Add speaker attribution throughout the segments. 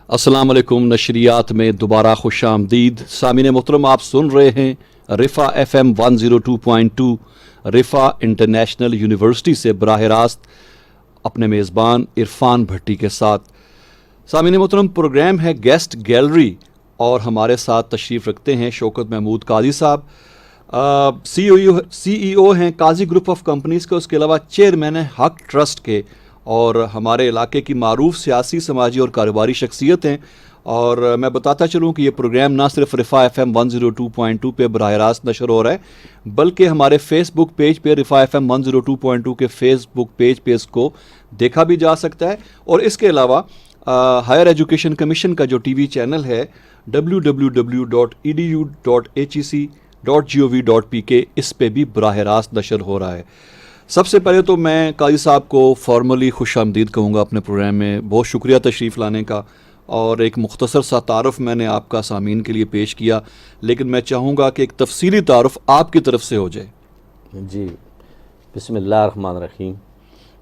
Speaker 1: السلام علیکم. نشریات میں دوبارہ خوش آمدید. سامعین محترم، آپ سن رہے ہیں رفا ایف ایم 102.2 رفا انٹرنیشنل یونیورسٹی سے براہ راست اپنے میزبان عرفان بھٹی کے ساتھ. سامعین محترم، پروگرام ہے گیسٹ گیلری اور ہمارے ساتھ تشریف رکھتے ہیں شوکت محمود قاضی صاحب. سی ای او ہیں قاضی گروپ آف کمپنیز کے، اس کے علاوہ چیئرمین ہیں حق ٹرسٹ کے، اور ہمارے علاقے کی معروف سیاسی، سماجی اور کاروباری شخصیت ہیں. اور میں بتاتا چلوں کہ یہ پروگرام نہ صرف رفا ایف ایم 102.2 پہ براہ راست نشر ہو رہا ہے، بلکہ ہمارے فیس بک پیج پہ رفا ایف ایم 102.2 کے فیس بک پیج پہ اس کو دیکھا بھی جا سکتا ہے. اور اس کے علاوہ ہائر ایجوکیشن کمیشن کا جو ٹی وی چینل ہے www.edu.hec.gov.pk، اس پہ بھی براہ راست نشر ہو رہا ہے. سب سے پہلے تو میں قاضی صاحب کو فارملی خوش آمدید کہوں گا اپنے پروگرام میں. بہت شکریہ تشریف لانے کا، اور ایک مختصر سا تعارف میں نے آپ کا سامعین کے لیے پیش کیا، لیکن میں چاہوں گا کہ ایک تفصیلی تعارف آپ کی طرف سے ہو جائے.
Speaker 2: جی، بسم اللہ الرحمن الرحیم.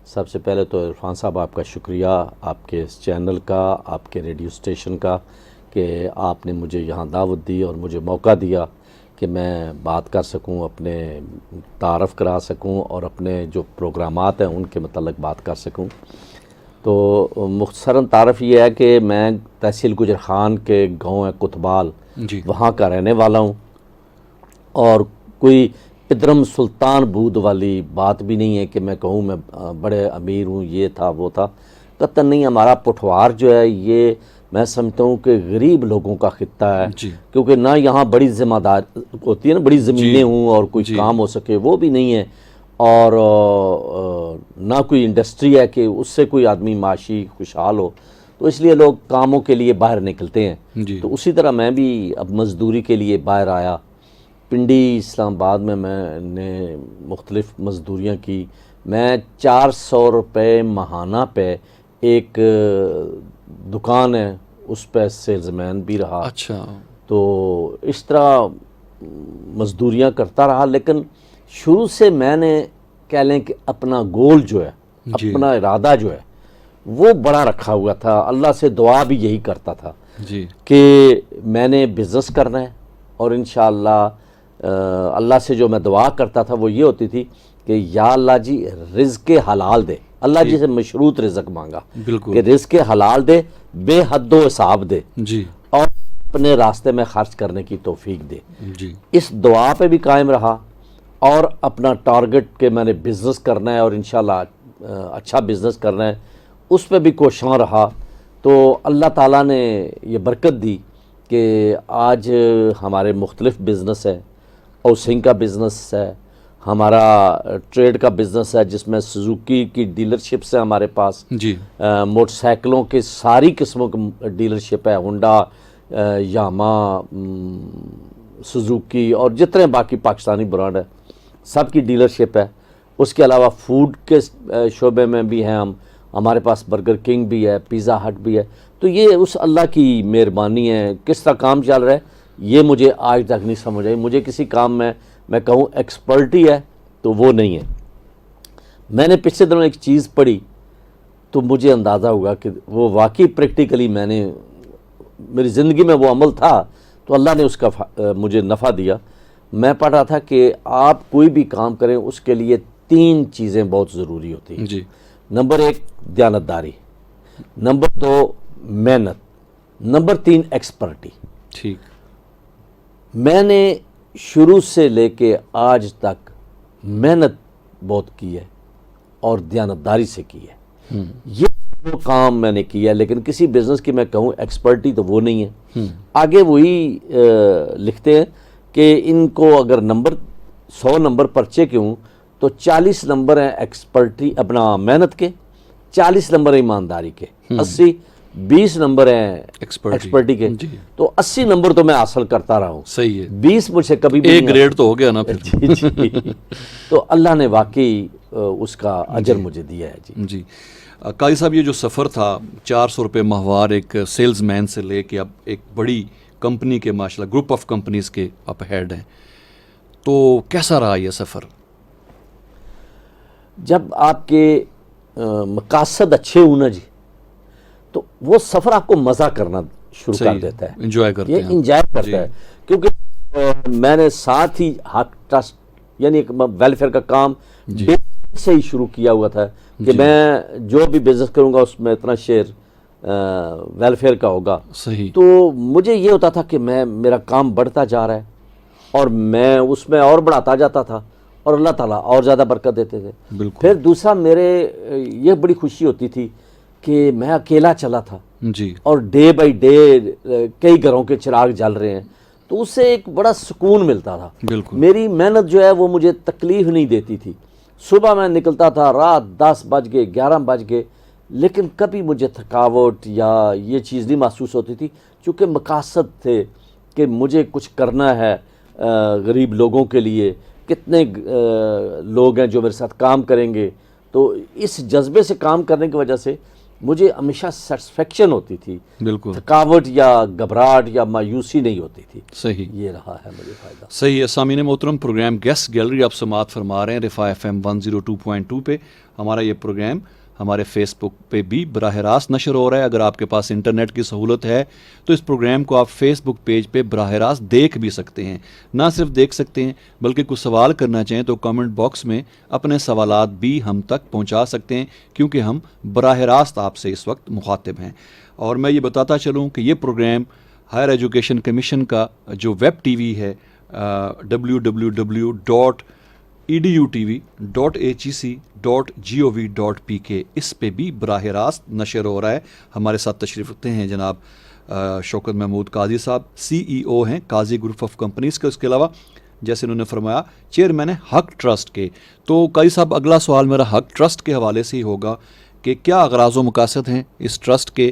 Speaker 2: سب سے پہلے تو عرفان صاحب آپ کا شکریہ، آپ کے اس چینل کا، آپ کے ریڈیو اسٹیشن کا، کہ آپ نے مجھے یہاں دعوت دی اور مجھے موقع دیا کہ میں بات کر سکوں، اپنے تعارف کرا سکوں اور اپنے جو پروگرامات ہیں ان کے متعلق بات کر سکوں. تو مختصراً تعارف یہ ہے کہ میں تحصیل گجر خان کے گاؤں ہے کتبال،
Speaker 1: جی،
Speaker 2: وہاں کا رہنے والا ہوں، اور کوئی پدرم سلطان بود والی بات بھی نہیں ہے کہ میں کہوں میں بڑے امیر ہوں، یہ تھا وہ تھا، قطعاً نہیں. ہمارا پٹھوار جو ہے یہ میں سمجھتا ہوں کہ غریب لوگوں کا خطہ ہے،
Speaker 1: جی،
Speaker 2: کیونکہ نہ یہاں بڑی ذمہ دار ہوتی ہے نا، بڑی زمینیں ہوں اور کوئی
Speaker 1: جی،
Speaker 2: کام ہو سکے، وہ بھی نہیں ہے، اور نہ کوئی انڈسٹری ہے کہ اس سے کوئی آدمی معاشی خوشحال ہو. تو اس لیے لوگ کاموں کے لیے باہر نکلتے ہیں.
Speaker 1: جی،
Speaker 2: تو اسی طرح میں بھی اب مزدوری کے لیے باہر آیا. پنڈی اسلام آباد میں نے مختلف مزدوریاں کی. میں 400 روپے ماہانہ پہ ایک دکان ہے اس پہ سیلز مین بھی رہا.
Speaker 1: اچھا،
Speaker 2: تو اس طرح مزدوریاں کرتا رہا، لیکن شروع سے میں نے کہہ لیں کہ اپنا گول جو ہے،
Speaker 1: جی،
Speaker 2: اپنا ارادہ جو ہے وہ بڑا رکھا ہوا تھا. اللہ سے دعا بھی یہی کرتا تھا
Speaker 1: جی،
Speaker 2: کہ میں نے بزنس کرنا ہے، اور انشاءاللہ اللہ سے جو میں دعا کرتا تھا وہ یہ ہوتی تھی کہ یا اللہ جی رزق حلال دے. اللہ جی سے مشروط رزق مانگا
Speaker 1: بالکل،
Speaker 2: کہ رزق حلال دے، بے حد و حساب دے،
Speaker 1: جی،
Speaker 2: اور اپنے راستے میں خرچ کرنے کی توفیق دے.
Speaker 1: جی،
Speaker 2: اس دعا پہ بھی قائم رہا، اور اپنا ٹارگٹ کہ میں نے بزنس کرنا ہے اور انشاءاللہ اچھا بزنس کرنا ہے، اس پہ بھی کوشاں رہا. تو اللہ تعالیٰ نے یہ برکت دی کہ آج ہمارے مختلف بزنس ہیں. ہاؤسنگ کا بزنس ہے ہمارا، ٹریڈ کا بزنس ہے جس میں سزوکی کی ڈیلرشپس ہیں ہمارے پاس،
Speaker 1: جی،
Speaker 2: موٹر سائیکلوں کے ساری قسموں کی ڈیلرشپ ہے، ہونڈا، یاما، سزوکی اور جتنے باقی پاکستانی برانڈ ہیں سب کی ڈیلرشپ ہے. اس کے علاوہ فوڈ کے شعبے میں بھی ہیں ہمارے پاس برگر کنگ بھی ہے، پیزا ہٹ بھی ہے. تو یہ اس اللہ کی مہربانی ہے. کس طرح کام چل رہا ہے یہ مجھے آج تک نہیں سمجھ آئی. مجھے کسی کام میں کہوں ایکسپرٹی ہے تو وہ نہیں ہے. میں نے پچھلے دنوں ایک چیز پڑھی تو مجھے اندازہ ہوا کہ وہ واقعی پریکٹیکلی میری زندگی میں وہ عمل تھا، تو اللہ نے اس کا مجھے نفع دیا. میں پڑھ رہا تھا کہ آپ کوئی بھی کام کریں اس کے لیے 3 چیزیں بہت ضروری ہوتی ہیں.
Speaker 1: جی،
Speaker 2: نمبر 1 دیانتداری، نمبر 2 محنت، نمبر 3 ایکسپرٹی.
Speaker 1: ٹھیک، وہ
Speaker 2: میں نے شروع سے لے کے آج تک محنت بہت کی ہے اور دیانتداری سے کی ہے. یہ وہ کام میں نے کیا، لیکن کسی بزنس کی میں کہوں ایکسپرٹی تو وہ نہیں ہے. آگے وہی لکھتے ہیں کہ ان کو اگر 100 نمبر پرچے کے ہوں تو 40 نمبر ہیں ایکسپرٹی اپنا محنت کے، 40 نمبر ہیں ایمانداری کے، 20 نمبر ہیں ایکسپرٹی کے.
Speaker 1: جی،
Speaker 2: تو 80 نمبر تو میں حاصل کرتا رہا ہوں.
Speaker 1: صحیح ہے،
Speaker 2: 20 مجھ سے کبھی بھی
Speaker 1: ایک
Speaker 2: نہیں
Speaker 1: گریڈ تو ہو گیا نا پھر.
Speaker 2: جی جی. تو اللہ نے واقعی اس کا اجر مجھے دیا ہے. جی
Speaker 1: جی، قاضی صاحب یہ جو سفر تھا 400 روپے ماہوار ایک سیلز مین سے لے کے اب ایک بڑی کمپنی کے ماشاءاللہ گروپ آف کمپنیز کے آپ ہیڈ ہیں، تو کیسا رہا یہ سفر؟
Speaker 2: جب آپ کے مقاصد اچھے ہوں نا جی، تو وہ سفر آپ کو مزہ کرنا شروع کر دیتا ہے,
Speaker 1: انجوائے کرتے
Speaker 2: یہ
Speaker 1: ہیں,
Speaker 2: انجوائے کرتا ہے. کیونکہ میں نے ساتھ ہی حق ٹرسٹ یعنی ایک ویلفیئر کا کام سے ہی شروع کیا ہوا تھا کہ میں جو بھی بزنس کروں گا اس میں اتنا شیئر ویلفیئر کا ہوگا.
Speaker 1: صحیح.
Speaker 2: تو مجھے یہ ہوتا تھا کہ میرا کام بڑھتا جا رہا ہے اور میں اس میں اور بڑھاتا جاتا تھا اور اللہ تعالیٰ اور زیادہ برکت دیتے تھے. پھر دوسرا میرے یہ بڑی خوشی ہوتی تھی کہ میں اکیلا چلا تھا
Speaker 1: جی,
Speaker 2: اور ڈے بائی ڈے کئی گھروں کے چراغ جل رہے ہیں, تو اس سے ایک بڑا سکون ملتا تھا.
Speaker 1: بالکل.
Speaker 2: میری محنت جو ہے وہ مجھے تکلیف نہیں دیتی تھی. صبح میں نکلتا تھا, رات 10 بج گئے 11 بج گئے, لیکن کبھی مجھے تھکاوٹ یا یہ چیز نہیں محسوس ہوتی تھی, چونکہ مقاصد تھے کہ مجھے کچھ کرنا ہے غریب لوگوں کے لیے. کتنے لوگ ہیں جو میرے ساتھ کام کریں گے, تو اس جذبے سے کام کرنے کی وجہ سے مجھے ہمیشہ سیٹسفیکشن ہوتی تھی.
Speaker 1: بالکل.
Speaker 2: تھکاوٹ یا گھبراہٹ یا مایوسی نہیں ہوتی تھی.
Speaker 1: صحیح,
Speaker 2: یہ رہا ہے مجھے فائدہ.
Speaker 1: صحیح ہے. سامعین محترم, پروگرام گیسٹ گیلری آپ سماعت فرما رہے ہیں رفا FM 102.2 پہ. ہمارا یہ پروگرام ہمارے فیس بک پہ بھی براہ راست نشر ہو رہا ہے. اگر آپ کے پاس انٹرنیٹ کی سہولت ہے تو اس پروگرام کو آپ فیس بک پیج پہ براہ راست دیکھ بھی سکتے ہیں. نہ صرف دیکھ سکتے ہیں بلکہ کچھ سوال کرنا چاہیں تو کامنٹ باکس میں اپنے سوالات بھی ہم تک پہنچا سکتے ہیں, کیونکہ ہم براہ راست آپ سے اس وقت مخاطب ہیں. اور میں یہ بتاتا چلوں کہ یہ پروگرام ہائر ایجوکیشن کمیشن کا جو ویب ٹی وی ہے www.edutv.hec.gov.pk, اس پہ بھی براہ راست نشر ہو رہا ہے. ہمارے ساتھ تشریف رکھتے ہیں جناب شوکت محمود قاضی صاحب, CEO ہیں قاضی گروپ آف کمپنیز کے. اس کے علاوہ جیسے انہوں نے فرمایا چیئرمین ہے حق ٹرسٹ کے. تو قاضی صاحب, اگلا سوال میرا حق ٹرسٹ کے حوالے سے ہی ہوگا کہ کیا اغراض و مقاصد ہیں اس ٹرسٹ کے,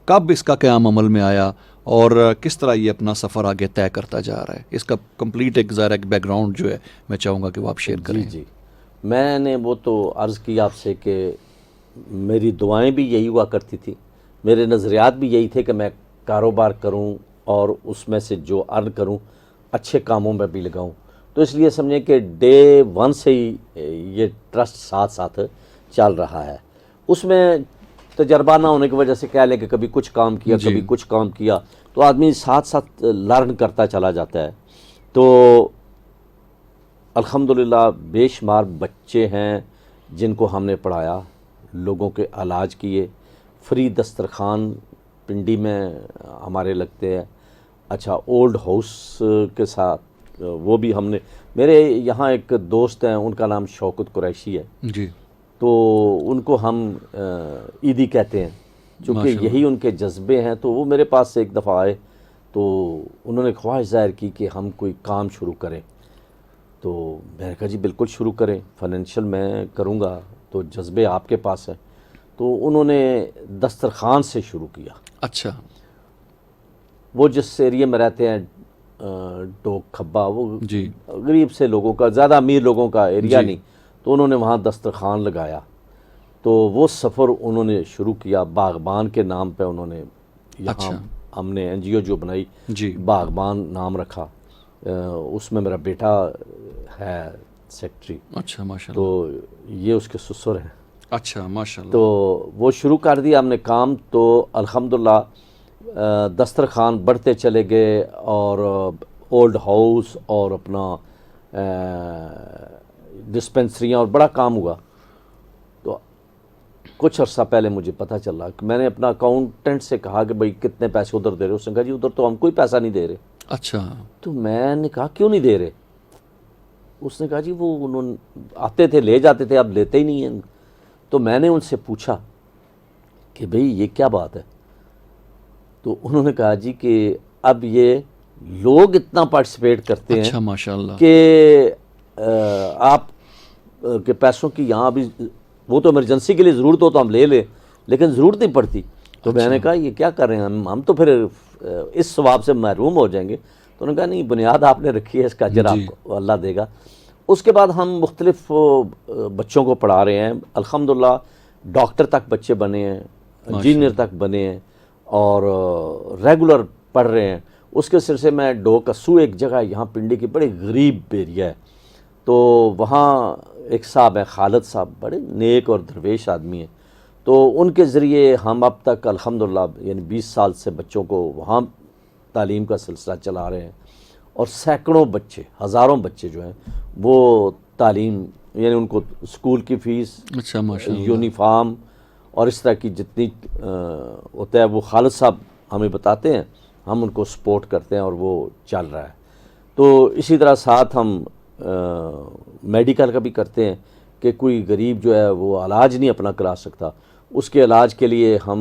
Speaker 1: کب اس کا قیام عمل میں آیا اور کس طرح یہ اپنا سفر آگے طے کرتا جا رہا ہے. اس کا کمپلیٹ ایک ظاہر ایک بیک گراؤنڈ جو ہے میں چاہوں گا کہ وہ آپ شیئر کریں.
Speaker 2: جی, میں نے وہ تو عرض کیا آپ سے کہ میری دعائیں بھی یہی ہوا کرتی تھی, میرے نظریات بھی یہی تھے کہ میں کاروبار کروں اور اس میں سے جو ارن کروں اچھے کاموں میں بھی لگاؤں. تو اس لیے سمجھیں کہ ڈے 1 سے ہی یہ ٹرسٹ ساتھ ساتھ چل رہا ہے. اس میں تجربہ نہ ہونے کی وجہ سے کہہ لیں کہ کبھی کچھ کام کیا کبھی کچھ کام کیا, تو آدمی ساتھ ساتھ لرن کرتا چلا جاتا ہے. تو الحمدللہ بے شمار بچے ہیں جن کو ہم نے پڑھایا, لوگوں کے علاج کیے, فری دسترخوان پنڈی میں ہمارے لگتے ہیں. اچھا, اولڈ ہاؤس کے ساتھ وہ بھی ہم نے, میرے یہاں ایک دوست ہیں ان کا نام شوکت قریشی ہے
Speaker 1: جی,
Speaker 2: تو ان کو ہم عیدی کہتے ہیں, چونکہ یہی ان کے جذبے ہیں. تو وہ میرے پاس سے ایک دفعہ آئے تو انہوں نے خواہش ظاہر کی کہ ہم کوئی کام شروع کریں. تو میں نے کہا جی بالکل شروع کریں, فائنینشیل میں کروں گا, تو جذبے آپ کے پاس ہیں. تو انہوں نے دسترخوان سے شروع کیا.
Speaker 1: اچھا,
Speaker 2: وہ جس ایریے میں رہتے ہیں ڈوک کھبا, وہ غریب سے لوگوں کا, زیادہ امیر لوگوں کا ایریا نہیں, تو انہوں نے وہاں دسترخوان لگایا. تو وہ سفر انہوں نے شروع کیا باغبان کے نام پہ. انہوں نے یہاں ہم نے NGO جو بنائی باغبان نام رکھا, اس میں میرا بیٹا ہے سیکٹری.
Speaker 1: اچھا, ماشاء اللہ.
Speaker 2: تو یہ اس کے سسر ہیں.
Speaker 1: اچھا, ماشاء اللہ.
Speaker 2: تو وہ شروع کر دیا ہم نے کام. تو الحمدللہ دسترخوان بڑھتے چلے گئے اور اولڈ ہاؤس اور اپنا ڈسپنسریاں اور بڑا کام ہوا. تو کچھ عرصہ پہلے مجھے پتہ چلا کہ میں نے اپنا اکاؤنٹنٹ سے کہا کہ بھئی کتنے پیسے ادھر دے رہے ہو. اس نے کہا جی ادھر تو ہم کوئی پیسہ نہیں دے رہے.
Speaker 1: اچھا.
Speaker 2: تو میں نے کہا کیوں نہیں دے رہے؟ اس نے کہا جی وہ انہوں آتے تھے لے جاتے تھے, اب لیتے ہی نہیں ہیں. تو میں نے ان سے پوچھا کہ بھئی یہ کیا بات ہے؟ تو انہوں نے کہا جی کہ اب یہ لوگ اتنا پارٹیسپیٹ کرتے ہیں.
Speaker 1: اچھا, ماشاء اللہ.
Speaker 2: کہ آپ کے پیسوں کی یہاں ابھی وہ تو ایمرجنسی کے لیے ضرورت ہو تو ہم لے لیں, لیکن ضرورت نہیں پڑتی. تو میں نے کہا یہ کیا کر رہے ہیں, ہم تو پھر اس ثواب سے محروم ہو جائیں گے. تو انہوں نے کہا نہیں, بنیاد آپ نے رکھی ہے, اس کا اجر آپ کو اللہ دے گا. اس کے بعد ہم مختلف بچوں کو پڑھا رہے ہیں. الحمدللہ ڈاکٹر تک بچے بنے ہیں, انجینئر تک بنے ہیں اور ریگولر پڑھ رہے ہیں. اس کے سلسلے میں ڈوکسو ایک جگہ یہاں پنڈی کی بڑے غریب ایریا ہے, تو وہاں ایک صاحب ہے خالد صاحب, بڑے نیک اور درویش آدمی ہیں. تو ان کے ذریعے ہم اب تک الحمدللہ یعنی 20 سال سے بچوں کو وہاں تعلیم کا سلسلہ چلا رہے ہیں، اور سینکڑوں بچے، ہزاروں بچے جو ہیں وہ تعلیم، یعنی ان کو اسکول کی فیس،
Speaker 1: اچھا ماشاء اللہ،
Speaker 2: یونیفارم اور اس طرح کی جتنی ہوتا ہے وہ خالد صاحب ہمیں بتاتے ہیں، ہم ان کو سپورٹ کرتے ہیں اور وہ چل رہا ہے۔ تو اسی طرح ساتھ ہم میڈیکل کا بھی کرتے ہیں کہ کوئی غریب جو ہے وہ علاج نہیں اپنا کرا سکتا، اس کے علاج کے لیے ہم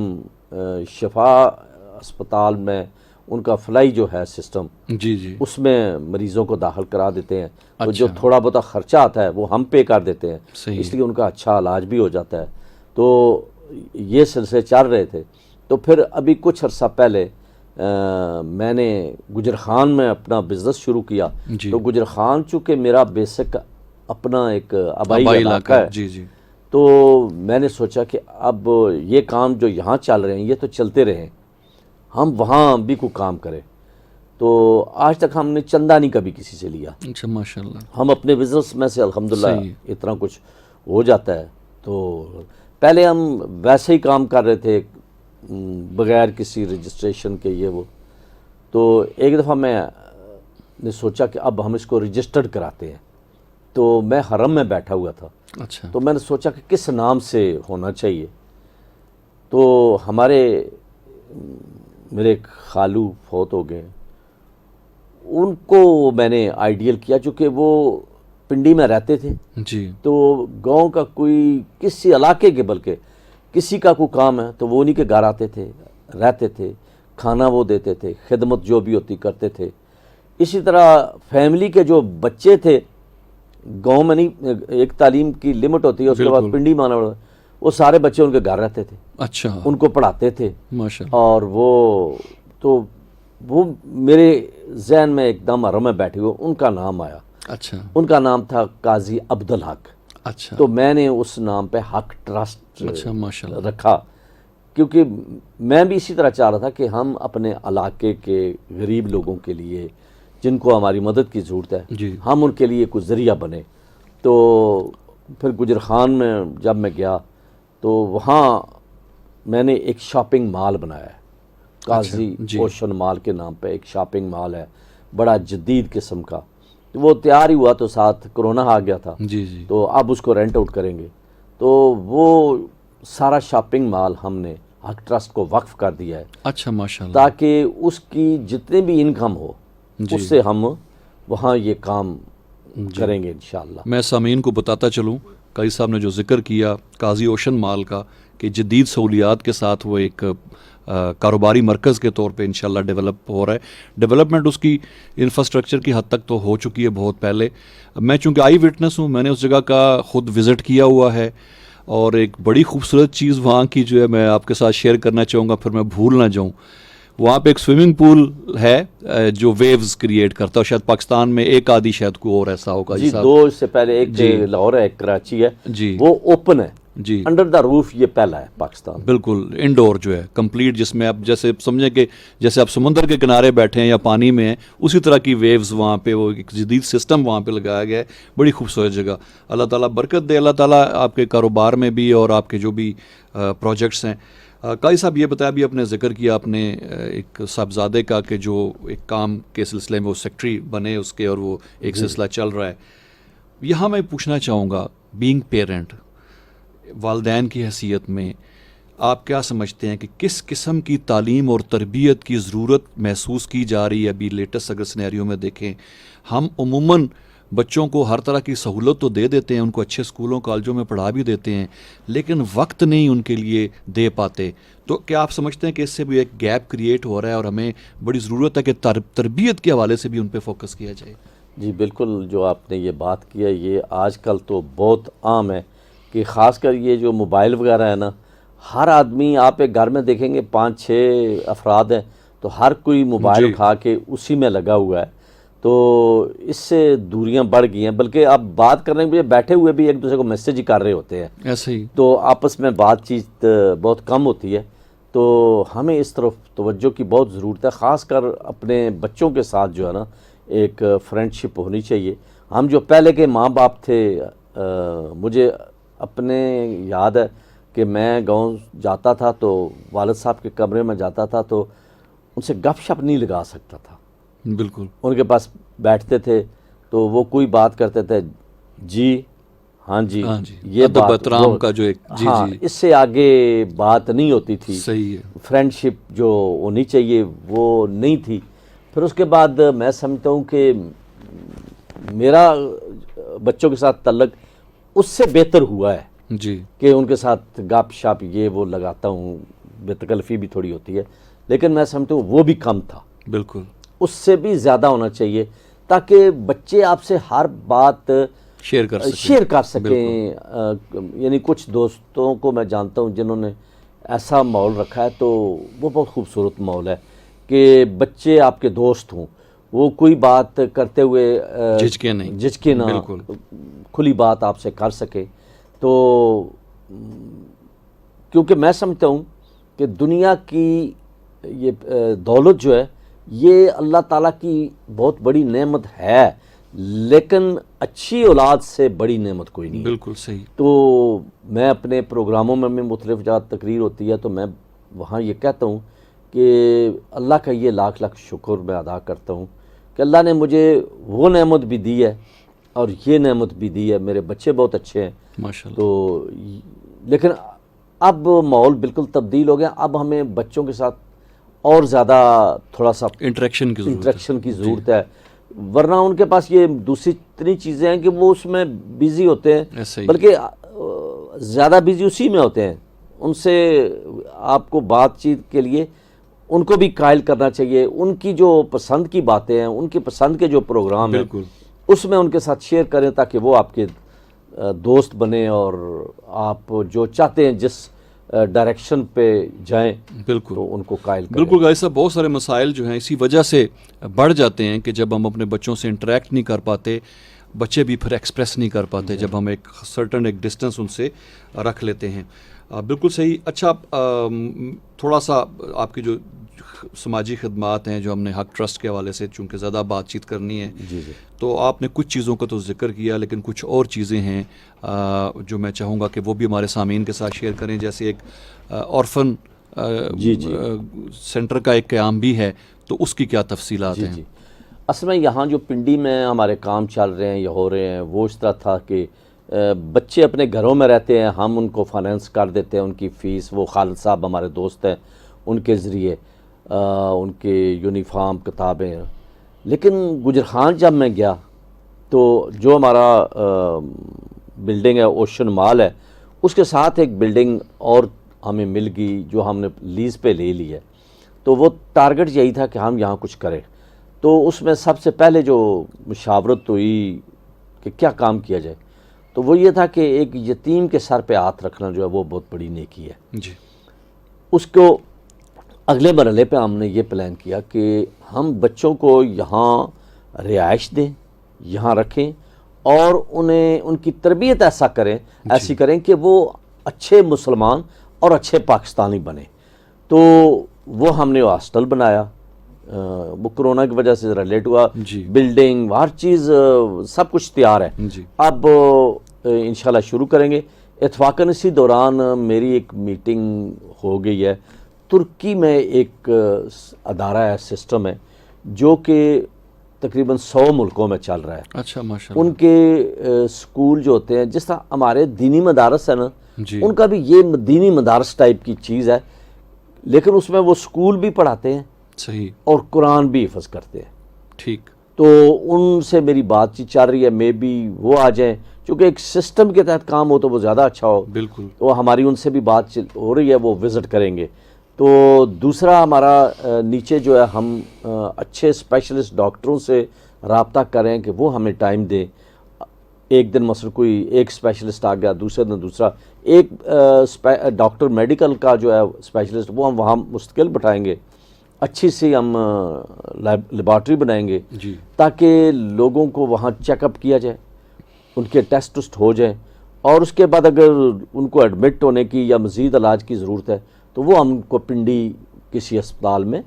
Speaker 2: شفا اسپتال میں ان کا فلائی جو ہے سسٹم،
Speaker 1: جی جی،
Speaker 2: اس میں مریضوں کو داخل کرا دیتے ہیں، تو جو
Speaker 1: اچھا،
Speaker 2: تھوڑا بہت خرچہ آتا ہے وہ ہم پے کر دیتے ہیں،
Speaker 1: صحیح،
Speaker 2: اس لیے ان کا اچھا علاج بھی ہو جاتا ہے۔ تو یہ سلسلے چل رہے تھے۔ تو پھر ابھی کچھ عرصہ پہلے میں نے گجر خان میں اپنا بزنس شروع کیا،
Speaker 1: جی،
Speaker 2: تو گجر خان چونکہ میرا بیسک اپنا ایک آبائی علاقہ ہے،
Speaker 1: جی جی،
Speaker 2: تو میں نے سوچا کہ اب یہ کام جو یہاں چل رہے ہیں یہ تو چلتے رہیں، ہم وہاں بھی کوئی کام کریں۔ تو آج تک ہم نے چندہ نہیں کبھی کسی سے لیا،
Speaker 1: اچھا ماشاء اللہ،
Speaker 2: ہم اپنے بزنس میں سے الحمدللہ
Speaker 1: صحیح،
Speaker 2: اتنا کچھ ہو جاتا ہے۔ تو پہلے ہم ویسے ہی کام کر رہے تھے بغیر کسی رجسٹریشن کے، یہ وہ۔ تو ایک دفعہ میں نے سوچا کہ اب ہم اس کو رجسٹرڈ کراتے ہیں، تو میں حرم میں بیٹھا ہوا تھا،
Speaker 1: اچھا،
Speaker 2: تو میں نے سوچا کہ کس نام سے ہونا چاہیے۔ تو میرے ایک خالو فوت ہو گئے، ان کو میں نے آئیڈیل کیا، چونکہ وہ پنڈی میں رہتے تھے،
Speaker 1: جی،
Speaker 2: تو گاؤں کا کوئی کسی علاقے کے، بلکہ کسی کا کوئی کام ہے تو وہ انہی کے گھر آتے تھے، رہتے تھے، کھانا وہ دیتے تھے، خدمت جو بھی ہوتی کرتے تھے۔ اسی طرح فیملی کے جو بچے تھے، گاؤں میں نہیں، ایک تعلیم کی لمٹ ہوتی ہے، اس کے بعد
Speaker 1: بالکل،
Speaker 2: پنڈی مانا پڑتا ہے، وہ سارے بچے ان کے گھر رہتے تھے،
Speaker 1: اچھا
Speaker 2: ان کو پڑھاتے تھے،
Speaker 1: ماشاء اللہ،
Speaker 2: اور وہ میرے ذہن میں ایک دم حرم میں بیٹھے ہوئے ان کا نام آیا۔
Speaker 1: اچھا
Speaker 2: ان کا نام تھا قاضی عبدالحق،
Speaker 1: اچھا،
Speaker 2: تو میں نے اس نام پہ حق ٹرسٹ
Speaker 1: اچھا ماشاء اللہ،
Speaker 2: رکھا، کیونکہ میں بھی اسی طرح چاہ رہا تھا کہ ہم اپنے علاقے کے غریب لوگوں کے لیے جن کو ہماری مدد کی ضرورت ہے،
Speaker 1: جی،
Speaker 2: ہم ان کے لیے کچھ ذریعہ بنے۔ تو پھر گجر خان میں جب میں گیا تو وہاں میں نے ایک شاپنگ مال بنایا ہے، قاضی
Speaker 1: جی،
Speaker 2: اوشن مال کے نام پہ ایک شاپنگ مال ہے، بڑا جدید قسم کا۔ وہ تیار ہی ہوا تو ساتھ کرونا آ گیا تھا،
Speaker 1: جی جی،
Speaker 2: تو اب اس کو رینٹ آؤٹ کریں گے، تو وہ سارا شاپنگ مال ہم نے حق ٹرسٹ کو وقف کر دیا ہے،
Speaker 1: اچھا ماشاء اللہ،
Speaker 2: تاکہ اس کی جتنے بھی انکم ہو
Speaker 1: جی،
Speaker 2: اس سے ہم وہاں یہ کام کریں گے انشاءاللہ۔
Speaker 1: میں سامعین کو بتاتا چلوں، قاضی صاحب نے جو ذکر کیا قاضی اوشن مال کا، کہ جدید سہولیات کے ساتھ وہ ایک کاروباری مرکز کے طور پہ انشاءاللہ ڈیولپ ہو رہا ہے۔ ڈیولپمنٹ اس کی انفراسٹرکچر کی حد تک تو ہو چکی ہے بہت پہلے۔ میں چونکہ آئی وٹنس ہوں، میں نے اس جگہ کا خود وزٹ کیا ہوا ہے، اور ایک بڑی خوبصورت چیز وہاں کی جو ہے میں آپ کے ساتھ شیئر کرنا چاہوں گا، پھر میں بھول نہ جاؤں۔ وہاں پہ ایک سوئمنگ پول ہے جو ویوز کریٹ کرتا ہے، شاید پاکستان میں ایک آدھی شاید کوئی اور ایسا ہوگا
Speaker 2: جی،
Speaker 1: صاحب۔
Speaker 2: دو اس سے پہلے، ایک
Speaker 1: جی،
Speaker 2: لاہور ہے، ایک کراچی ہے،
Speaker 1: جی
Speaker 2: وہ اوپن ہے،
Speaker 1: جی،
Speaker 2: انڈر دا روف یہ پہلا ہے پاکستان۔
Speaker 1: بالکل انڈور جو ہے کمپلیٹ، جس میں آپ جیسے سمجھیں کہ جیسے آپ سمندر کے کنارے بیٹھے ہیں یا پانی میں ہیں، اسی طرح کی ویوز وہاں پہ، وہ ایک جدید سسٹم وہاں پہ لگایا گیا ہے، بڑی خوبصورت جگہ۔ اللہ تعالیٰ برکت دے، اللہ تعالیٰ آپ کے کاروبار میں بھی اور آپ کے جو بھی پروجیکٹس ہیں۔ قاضی صاحب یہ بتایا، بھی آپ نے ذکر کیا اپنے ایک صاحبزادے کا کہ جو ایک کام کے سلسلے میں وہ سیکٹری بنے اس کے، اور وہ ایک سلسلہ چل رہا ہے۔ یہاں میں پوچھنا چاہوں گا، بینگ پیرنٹ، والدین کی حیثیت میں آپ کیا سمجھتے ہیں کہ کس قسم کی تعلیم اور تربیت کی ضرورت محسوس کی جا رہی ہے؟ ابھی لیٹسٹ اگر سینیریو میں دیکھیں، ہم عموماً بچوں کو ہر طرح کی سہولت تو دے دیتے ہیں، ان کو اچھے اسکولوں کالجوں میں پڑھا بھی دیتے ہیں، لیکن وقت نہیں ان کے لیے دے پاتے۔ تو کیا آپ سمجھتے ہیں کہ اس سے بھی ایک گیپ کریٹ ہو رہا ہے، اور ہمیں بڑی ضرورت ہے کہ تربیت کے حوالے سے بھی ان پہ فوکس کیا جائے؟
Speaker 2: جی بالکل، جو آپ نے یہ بات کی ہے، یہ آج کل تو بہت عام ہے کہ خاص کر یہ جو موبائل وغیرہ ہے نا، ہر آدمی، آپ ایک گھر میں دیکھیں گے 5-6 افراد ہیں، تو ہر کوئی موبائل
Speaker 1: جی،
Speaker 2: اٹھا کے اسی میں لگا ہوا ہے، تو اس سے دوریاں بڑھ گئی ہیں، بلکہ آپ بات کرنے کے لیے بیٹھے ہوئے بھی ایک دوسرے کو میسج ہی کر رہے ہوتے ہیں،
Speaker 1: ایسے ہی،
Speaker 2: تو آپس میں بات چیت بہت کم ہوتی ہے۔ تو ہمیں اس طرف توجہ کی بہت ضرورت ہے، خاص کر اپنے بچوں کے ساتھ جو ہے نا ایک فرینڈ شپ ہونی چاہیے۔ ہم جو پہلے کے ماں باپ تھے، مجھے اپنے یاد ہے کہ میں گاؤں جاتا تھا تو والد صاحب کے کمرے میں جاتا تھا تو ان سے گپ شپ نہیں لگا سکتا تھا.
Speaker 1: بالکل.
Speaker 2: ان کے پاس بیٹھتے تھے تو وہ کوئی بات کرتے تھے جی ہاں جی یہ
Speaker 1: ادب
Speaker 2: بات
Speaker 1: احترام کا جو ایک
Speaker 2: ہاں اس سے آگے بات نہیں ہوتی تھی.
Speaker 1: صحیح ہے.
Speaker 2: فرینڈ شپ جو ہونی چاہیے وہ نہیں تھی. پھر اس کے بعد میں سمجھتا ہوں کہ میرا بچوں کے ساتھ تعلق اس سے بہتر ہوا ہے
Speaker 1: جی
Speaker 2: کہ ان کے ساتھ گپ شپ یہ وہ لگاتا ہوں. بے تکلفی بھی تھوڑی ہوتی ہے لیکن میں سمجھتا ہوں وہ بھی کم تھا.
Speaker 1: بالکل.
Speaker 2: اس سے بھی زیادہ ہونا چاہیے تاکہ بچے آپ سے ہر بات
Speaker 1: شیئر کر
Speaker 2: سکیں. یعنی کچھ دوستوں کو میں جانتا ہوں جنہوں نے ایسا ماحول رکھا ہے تو وہ بہت خوبصورت ماحول ہے کہ بچے آپ کے دوست ہوں, وہ کوئی بات کرتے ہوئے جھجکے نہ, کھلی بات آپ سے کر سکے. تو کیونکہ میں سمجھتا ہوں کہ دنیا کی یہ دولت جو ہے یہ اللہ تعالیٰ کی بہت بڑی نعمت ہے لیکن اچھی اولاد سے بڑی نعمت کوئی نہیں.
Speaker 1: بالکل صحیح.
Speaker 2: تو میں اپنے پروگراموں میں بھی مختلف جگہ تقریر ہوتی ہے تو میں وہاں یہ کہتا ہوں کہ اللہ کا یہ لاکھ لاکھ شکر میں ادا کرتا ہوں کہ اللہ نے مجھے وہ نعمت بھی دی ہے اور یہ نعمت بھی دی ہے. میرے بچے بہت اچھے ہیں
Speaker 1: ماشاءاللہ.
Speaker 2: تو لیکن اب ماحول بالکل تبدیل ہو گیا. اب ہمیں بچوں کے ساتھ اور زیادہ تھوڑا سا
Speaker 1: انٹریکشن کی
Speaker 2: ضرورت ہے, ورنہ ان کے پاس یہ دوسری اتنی چیزیں ہیں کہ وہ اس میں بیزی ہوتے ہیں, بلکہ زیادہ بیزی اسی میں ہوتے ہیں. ان سے آپ کو بات چیت کے لیے ان کو بھی قائل کرنا چاہیے. ان کی جو پسند کی باتیں ہیں, ان کی پسند کے جو پروگرام ہیں اس میں ان کے ساتھ شیئر کریں تاکہ وہ آپ کے دوست بنیں اور آپ جو چاہتے ہیں جس ڈائریکشن پہ جائیں
Speaker 1: بالکل
Speaker 2: تو ان کو قائل کریں.
Speaker 1: بالکل گائز صاحب, بہت سارے مسائل جو ہیں اسی وجہ سے بڑھ جاتے ہیں کہ جب ہم اپنے بچوں سے انٹریکٹ نہیں کر پاتے, بچے بھی پھر ایکسپریس نہیں کر پاتے جب ہم ایک سرٹن ایک ڈسٹنس ان سے رکھ لیتے ہیں. بالکل صحیح. اچھا, تھوڑا سا آپ کی جو سماجی خدمات ہیں جو ہم نے حق ٹرسٹ کے حوالے سے چونکہ زیادہ بات چیت کرنی ہے تو آپ نے کچھ چیزوں کا تو ذکر کیا لیکن کچھ اور چیزیں ہیں جو میں چاہوں گا کہ وہ بھی ہمارے سامعین کے ساتھ شیئر کریں. جیسے ایک آرفن سینٹر کا ایک قیام بھی ہے تو اس کی کیا تفصیلات ہیں؟
Speaker 2: اصل میں یہاں جو پنڈی میں ہمارے کام چل رہے ہیں یا ہو رہے ہیں وہ اس طرح تھا کہ بچے اپنے گھروں میں رہتے ہیں, ہم ان کو فائنینس کر دیتے ہیں ان کی فیس. وہ خالد صاحب ہمارے دوست ہیں, ان کے ذریعے ان کے یونیفارم کتابیں. لیکن گجرخان جب میں گیا تو جو ہمارا بلڈنگ ہے اوشن مال ہے اس کے ساتھ ایک بلڈنگ اور ہمیں مل گئی جو ہم نے لیز پہ لے لی ہے. تو وہ ٹارگٹ یہی تھا کہ ہم یہاں کچھ کریں. تو اس میں سب سے پہلے جو مشاورت ہوئی کہ کیا کام کیا جائے تو وہ یہ تھا کہ ایک یتیم کے سر پہ ہاتھ رکھنا جو ہے وہ بہت بڑی نیکی ہے.
Speaker 1: جی.
Speaker 2: اس کو اگلے مرحلے پہ ہم نے یہ پلان کیا کہ ہم بچوں کو یہاں رہائش دیں, یہاں رکھیں اور انہیں ان کی تربیت ایسی کریں کہ وہ اچھے مسلمان اور اچھے پاکستانی بنیں. تو وہ ہم نے ہاسٹل بنایا. وہ کرونا کی وجہ سے ذرا لیٹ ہوا. بلڈنگ ہر چیز سب کچھ تیار ہے. اب انشاءاللہ شروع کریں گے. اتفاقاً اسی دوران میری ایک میٹنگ ہو گئی ہے. ترکی میں ایک ادارہ ہے, سسٹم ہے جو کہ تقریباً 100 ملکوں میں چل رہا ہے.
Speaker 1: اچھا ماشاءاللہ.
Speaker 2: ان کے اسکول جو ہوتے ہیں جس طرح ہمارے دینی مدارس ہیں نا ان کا بھی یہ دینی مدارس ٹائپ کی چیز ہے لیکن اس میں وہ اسکول بھی پڑھاتے ہیں
Speaker 1: صحیح اور
Speaker 2: قرآن بھی حفظ کرتے ہیں.
Speaker 1: ٹھیک.
Speaker 2: تو ان سے میری بات چیت چل رہی ہے, مے بی وہ آ جائیں چونکہ ایک سسٹم کے تحت کام ہو تو وہ زیادہ اچھا ہو.
Speaker 1: بالکل.
Speaker 2: تو ہماری ان سے بھی بات چیت ہو رہی ہے, وہ وزٹ کریں گے. تو دوسرا ہمارا نیچے جو ہے ہم اچھے اسپیشلسٹ ڈاکٹروں سے رابطہ کریں کہ وہ ہمیں ٹائم دیں. ایک دن مثلا کوئی ایک اسپیشلسٹ آ گیا, دوسرے دن دوسرا, ایک ڈاکٹر میڈیکل کا جو ہے اسپیشلسٹ وہ ہم وہاں مستقل بٹھائیں گے. اچھی سی ہم لیبارٹری بنائیں گے تاکہ لوگوں کو وہاں چیک اپ کیا جائے, ان کے ٹیسٹ ہو جائیں اور اس کے بعد اگر ان کو ایڈمٹ ہونے کی یا مزید علاج کی ضرورت ہے تو وہ ہم کو پنڈی کسی اسپتال میں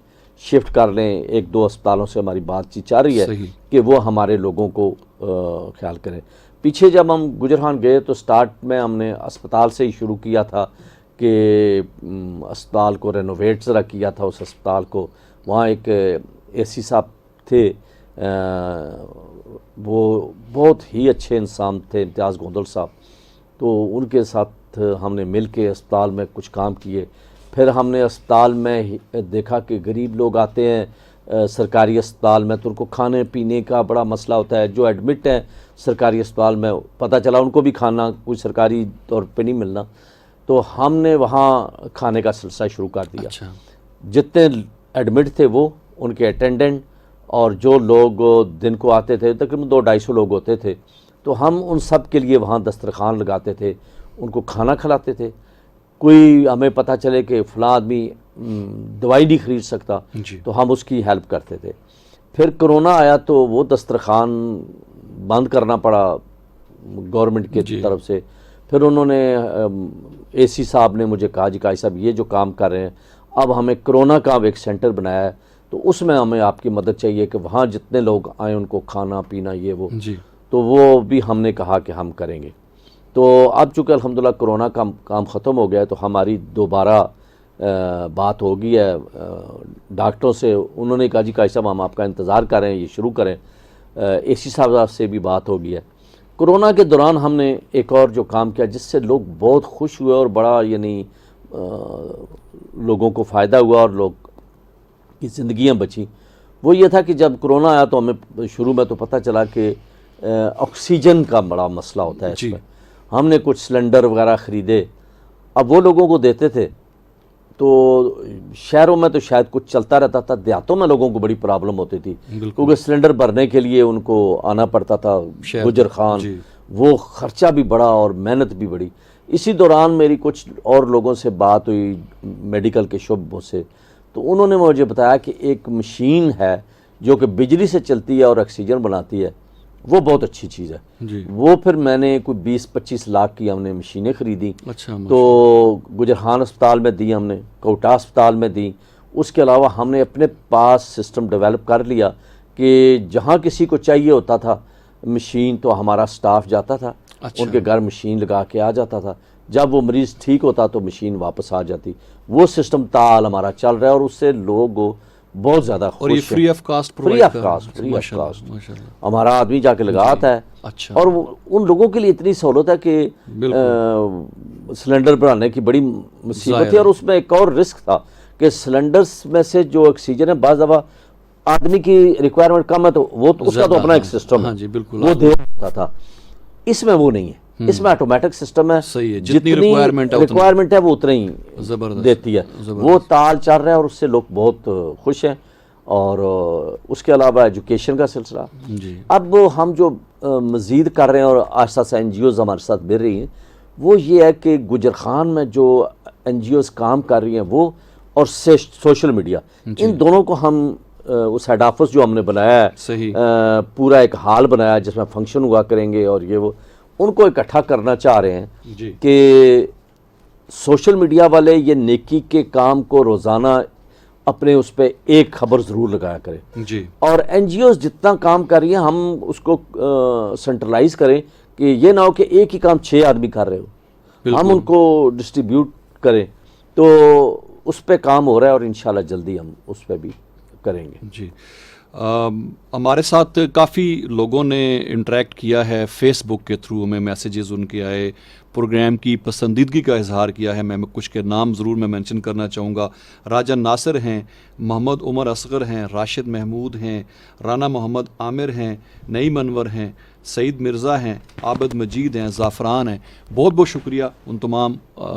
Speaker 2: شفٹ کر لیں. 1-2 اسپتالوں سے ہماری بات چیت چل رہی ہے کہ وہ ہمارے لوگوں کو خیال کریں. پیچھے جب ہم گجرخان گئے تو سٹارٹ میں ہم نے اسپتال سے ہی شروع کیا تھا کہ اسپتال کو رینوویٹ ذرا کیا تھا اس اسپتال کو. وہاں ایک اے سی صاحب تھے, وہ بہت ہی اچھے انسان تھے, امتیاز گوندل صاحب. تو ان کے ساتھ ہم نے مل کے اسپتال میں کچھ کام کیے. پھر ہم نے اسپتال میں دیکھا کہ غریب لوگ آتے ہیں سرکاری اسپتال میں, تو ان کو کھانے پینے کا بڑا مسئلہ ہوتا ہے. جو ایڈمٹ ہیں سرکاری اسپتال میں, پتہ چلا ان کو بھی کھانا کوئی سرکاری طور پہ نہیں ملنا, تو ہم نے وہاں کھانے کا سلسلہ شروع کر دیا. جتنے ایڈمٹ تھے وہ, ان کے اٹینڈنٹ, اور جو لوگ دن کو آتے تھے, تقریباً 200-250 لوگ ہوتے تھے, تو ہم ان سب کے لیے وہاں دسترخوان لگاتے تھے, ان کو کھانا کھلاتے تھے. کوئی ہمیں پتہ چلے کہ فلاں آدمی دوائی نہیں خرید سکتا, تو ہم اس کی ہیلپ کرتے تھے. پھر کرونا آیا تو وہ دسترخوان بند کرنا پڑا گورنمنٹ کی طرف سے. پھر انہوں نے اے سی صاحب نے مجھے کہا, جی قاضی صاحب یہ جو کام کر رہے ہیں, اب ہمیں کرونا کا ایک سینٹر بنایا ہے, تو اس میں ہمیں آپ کی مدد چاہیے کہ وہاں جتنے لوگ آئیں ان کو کھانا پینا یہ وہ. تو وہ بھی ہم نے کہا کہ ہم کریں گے. تو اب چونکہ الحمدللہ کرونا کا کام ختم ہو گیا ہے, تو ہماری دوبارہ بات ہو گئی ہے ڈاکٹروں سے. انہوں نے کہا جی قاضی صاحب ہم آپ کا انتظار کر رہے ہیں, یہ شروع کریں. اے سی صاحب سے بھی بات ہو گئی ہے. کرونا کے دوران ہم نے ایک اور جو کام کیا جس سے لوگ بہت خوش ہوئے اور بڑا یعنی لوگوں کو فائدہ ہوا اور لوگ کی زندگیاں بچیں, وہ یہ تھا کہ جب کرونا آیا تو ہمیں شروع میں تو پتہ چلا کہ آکسیجن کا بڑا مسئلہ ہوتا ہے اس میں. ہم نے کچھ سلنڈر وغیرہ خریدے. اب وہ لوگوں کو دیتے تھے, تو شہروں میں تو شاید کچھ چلتا رہتا تھا, دیہاتوں میں لوگوں کو بڑی پرابلم ہوتی تھی, کیونکہ سلنڈر بھرنے کے لیے ان کو آنا پڑتا تھا گجر خان, وہ خرچہ بھی بڑا اور محنت بھی بڑی. اسی دوران میری کچھ اور لوگوں سے بات ہوئی میڈیکل کے شعبوں سے, تو انہوں نے مجھے بتایا کہ ایک مشین ہے جو کہ بجلی سے چلتی ہے اور آکسیجن بناتی ہے, وہ بہت اچھی چیز ہے. وہ پھر میں نے کوئی 20-25 لاکھ کی ہم نے مشینیں خریدی. تو گجر خان اسپتال میں دی, ہم نے کوٹا اسپتال میں دی. اس کے علاوہ ہم نے اپنے پاس سسٹم ڈیولپ کر لیا کہ جہاں کسی کو چاہیے ہوتا تھا مشین, تو ہمارا سٹاف جاتا تھا, ان کے گھر مشین لگا کے آ جاتا تھا. جب وہ مریض ٹھیک ہوتا تو مشین واپس آ جاتی. وہ سسٹم تال ہمارا چل رہا ہے, اور اس سے لوگ بہت زیادہ خوش ہیں.
Speaker 1: اور یہ فری آف کاسٹ
Speaker 2: ہمارا آدمی جا کے لگاتا ہے. اور ان لوگوں کے لیے اتنی سہولت ہے کہ سلنڈر بنانے کی بڑی مصیبت تھی, اور اس میں ایک اور رسک تھا کہ سلنڈرز میں سے جو آکسیجن ہے بعض دفعہ آدمی کی ریکوائرمنٹ کم ہے, تو وہ اس کا تو اپنا ایک سسٹم ہے, وہ دے دیتا تھا. اس میں وہ نہیں ہے, اس میں آٹومیٹک سسٹم ہے, جتنی ریکوائرمنٹ ہے وہ اتنا ہی دیتی ہے. وہ تال چل رہا ہے اور اس سے لوگ بہت خوش ہیں. اور اس کے علاوہ ایجوکیشن کا سلسلہ, اب ہم جو مزید کر رہے ہیں اور آہستہ آہستہ این جی اوز ہمارے ساتھ مل رہی ہیں, وہ یہ ہے کہ گجر خان میں جو این جی اوز کام کر رہی ہیں وہ, اور سوشل میڈیا, ان دونوں کو ہم اس ہیڈ آفس جو ہم نے بنایا ہے, پورا ایک ہال بنایا جس میں فنکشن ہوا کریں گے, اور یہ وہ ان کو اکٹھا کرنا چاہ رہے ہیں کہ سوشل میڈیا والے یہ نیکی کے کام کو روزانہ اپنے اس پہ ایک خبر ضرور لگایا کریں. اور این جی اوز جتنا کام کر رہی ہیں ہم اس کو سینٹرلائز کریں کہ یہ نہ ہو کہ ایک ہی کام 6 آدمی کر رہے ہو, ہم ان کو ڈسٹریبیوٹ کریں. تو اس پہ کام ہو رہا ہے اور انشاءاللہ جلدی ہم اس پہ بھی کریں گے.
Speaker 1: ہمارے ساتھ کافی لوگوں نے انٹریکٹ کیا ہے فیس بک کے تھرو, ہمیں میسیجز ان کے آئے, پروگرام کی پسندیدگی کا اظہار کیا ہے. میں کچھ کے نام ضرور میں مینشن کرنا چاہوں گا. راجہ ناصر ہیں, محمد عمر اصغر ہیں, راشد محمود ہیں, رانا محمد عامر ہیں, نعیم انور ہیں, سعید مرزا ہیں, عابد مجید ہیں, زعفران ہیں. بہت بہت شکریہ ان تمام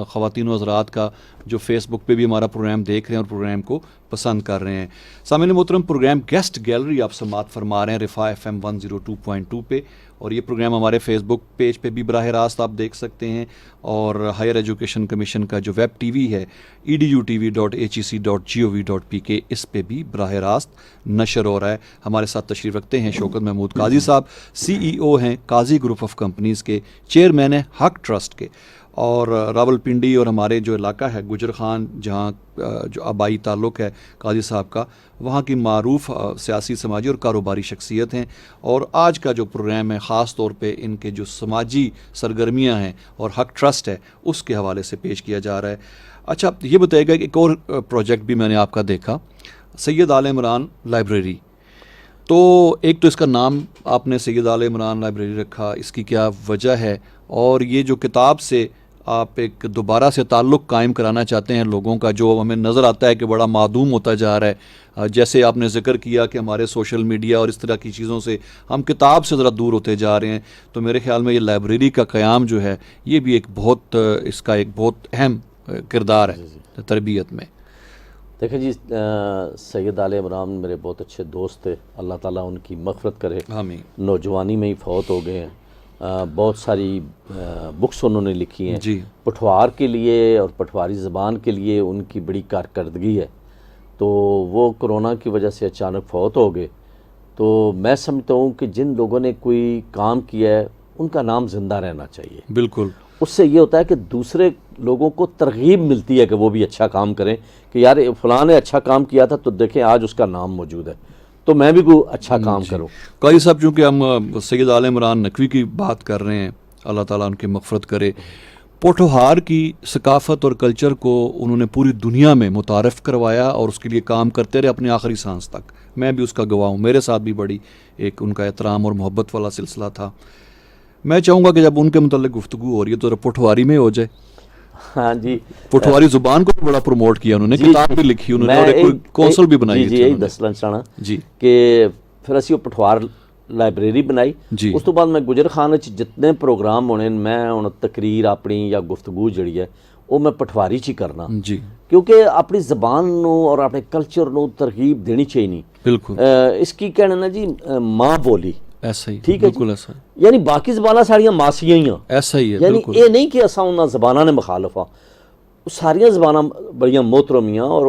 Speaker 1: خواتین و حضرات کا جو فیس بک پہ بھی ہمارا پروگرام دیکھ رہے ہیں اور پروگرام کو پسند کر رہے ہیں. سامعین محترم, پروگرام گیسٹ گیلری آپ سماعت فرما رہے ہیں رفا ایف ایم 102.2 پہ, اور یہ پروگرام ہمارے فیس بک پیج پہ بھی براہ راست آپ دیکھ سکتے ہیں, اور ہائر ایجوکیشن کمیشن کا جو ویب ٹی وی ہے edutv.hec.gov.pk, اس پہ بھی براہ راست نشر ہو رہا ہے. ہمارے ساتھ تشریف رکھتے ہیں شوکت محمود قاضی صاحب, سی ای او ہیں قاضی گروپ آف کمپنیز کے, چیئرمین ہیں حق ٹرسٹ کے, اور راولپنڈی اور ہمارے جو علاقہ ہے گجر خان جہاں جو آبائی تعلق ہے قاضی صاحب کا، وہاں کی معروف سیاسی سماجی اور کاروباری شخصیت ہیں، اور آج کا جو پروگرام ہے خاص طور پہ ان کے جو سماجی سرگرمیاں ہیں اور حق ٹرسٹ ہے اس کے حوالے سے پیش کیا جا رہا ہے۔ اچھا یہ بتائیے گا کہ ایک اور پروجیکٹ بھی میں نے آپ کا دیکھا، سید آل عمران لائبریری، تو ایک تو اس کا نام آپ نے سید آل عمران لائبریری رکھا، اس کی کیا وجہ ہے، اور یہ جو کتاب سے آپ ایک دوبارہ سے تعلق قائم کرانا چاہتے ہیں لوگوں کا، جو ہمیں نظر آتا ہے کہ بڑا معدوم ہوتا جا رہا ہے، جیسے آپ نے ذکر کیا کہ ہمارے سوشل میڈیا اور اس طرح کی چیزوں سے ہم کتاب سے ذرا دور ہوتے جا رہے ہیں، تو میرے خیال میں یہ لائبریری کا قیام جو ہے یہ بھی ایک بہت اس کا ایک بہت اہم کردار ہے تربیت میں۔
Speaker 2: دیکھیں جی، سید آل عمران میرے بہت اچھے دوست تھے، اللہ تعالیٰ ان کی مغفرت کرے،
Speaker 1: آمین۔
Speaker 2: نوجوانی میں ہی فوت ہو گئے ہیں۔ بہت ساری بکس انہوں نے لکھی ہیں
Speaker 1: جی
Speaker 2: پٹھوار کے لیے اور پٹھواری زبان کے لیے، ان کی بڑی کارکردگی ہے، تو وہ کرونا کی وجہ سے اچانک فوت ہو گئے۔ تو میں سمجھتا ہوں کہ جن لوگوں نے کوئی کام کیا ہے ان کا نام زندہ رہنا چاہیے،
Speaker 1: بالکل۔
Speaker 2: اس سے یہ ہوتا ہے کہ دوسرے لوگوں کو ترغیب ملتی ہے کہ وہ بھی اچھا کام کریں، کہ یار فلاں نے اچھا کام کیا تھا تو دیکھیں آج اس کا نام موجود ہے، تو میں بھی کوئی اچھا کام کروں۔
Speaker 1: قاضی صاحب چونکہ ہم سید آل عمران نقوی کی بات کر رہے ہیں، اللہ تعالیٰ ان کی مغفرت کرے، پوٹھوہار کی ثقافت اور کلچر کو انہوں نے پوری دنیا میں متعارف کروایا اور اس کے لیے کام کرتے رہے اپنے آخری سانس تک، میں بھی اس کا گواہ ہوں، میرے ساتھ بھی بڑی ایک ان کا احترام اور محبت والا سلسلہ تھا۔ میں چاہوں گا کہ جب ان کے متعلق گفتگو ہو رہی ہے تو پوٹھواری میں ہو جائے۔
Speaker 2: ہاں جی،
Speaker 1: پوٹھواری زبان کو بھی بڑا پروموٹ کیا انہوں نے، کتاب بھی لکھی انہوں نے اور ایک کونسل بھی بنائی
Speaker 2: جی یہی دسنا چاہنا
Speaker 1: جی
Speaker 2: کہ پھر اسی پٹھوار لائبریری بنائی،
Speaker 1: جی
Speaker 2: اس تو بعد میں گجر خان وچ جتنے پروگرام ہونے میں ہن تقریر اپنی یا گفتگو جڑی ہے وہ میں پٹھواری چ ہی کرنا،
Speaker 1: جی
Speaker 2: کیونکہ اپنی زبان نو اور اپنے کلچر نو ترغیب دینی چاہیے۔
Speaker 1: بالکل
Speaker 2: اس کی کہنا نا جی ماں بولی،
Speaker 1: ایسا ہی،
Speaker 2: ٹھیک ہے
Speaker 1: بالکل ایسا
Speaker 2: یعنی باقی زباناں ساڑیاں ماسیاں ہی ہیں،
Speaker 1: ایسا ہی ہے،
Speaker 2: یعنی
Speaker 1: بالکل
Speaker 2: یہ نہیں کہ اساں انہاں زباناں نے مخالف ہاں، ساریاں زباناں بڑیاں محترمیاں اور